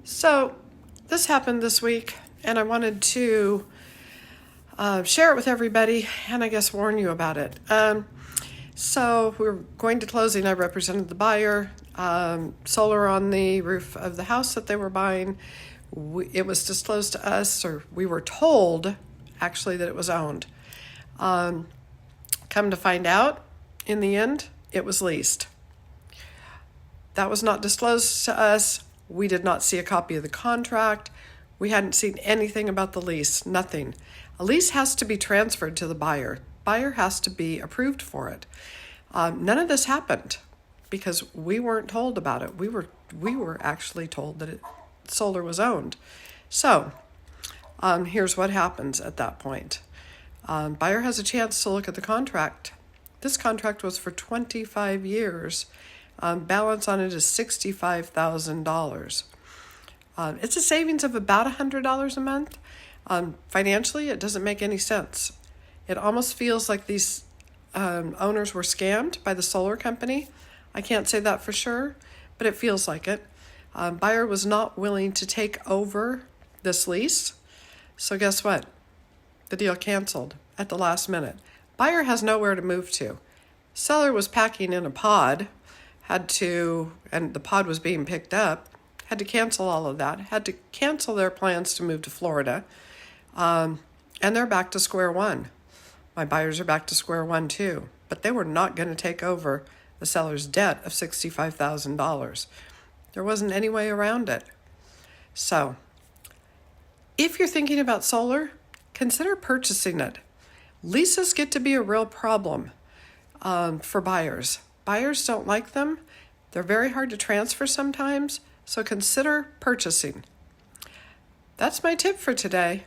So this happened this week, and I wanted to share it with everybody, and I guess warn you about it. So we were going to closing. I represented the buyer. Solar on the roof of the house that they were buying. It was disclosed to us, or we were told, actually, that it was owned. Come to find out, in the end, it was leased. That was not disclosed to us. We did not see a copy of the contract. We hadn't seen anything about the lease, nothing. A lease has to be transferred to the buyer. Buyer has to be approved for it. None of this happened because we weren't told about it. We were actually told that solar was owned. So here's what happens at that point. Buyer has a chance to look at the contract. This contract was for 25 years. Balance on it is $65,000. It's a savings of about $100 a month. Financially, it doesn't make any sense. It almost feels like these owners were scammed by the solar company. I can't say that for sure, but it feels like it. Buyer was not willing to take over this lease. So guess what? The deal canceled at the last minute. Buyer has nowhere to move to. Seller was packing in a pod, and the pod was being picked up, had to cancel all of that, had to cancel their plans to move to Florida, and they're back to square one. My buyers are back to square one too, but they were not going to take over the seller's debt of $65,000. There wasn't any way around it. So, if you're thinking about solar, consider purchasing it. Leases get to be a real problem for buyers. Buyers don't like them. They're very hard to transfer sometimes, so consider purchasing. That's my tip for today.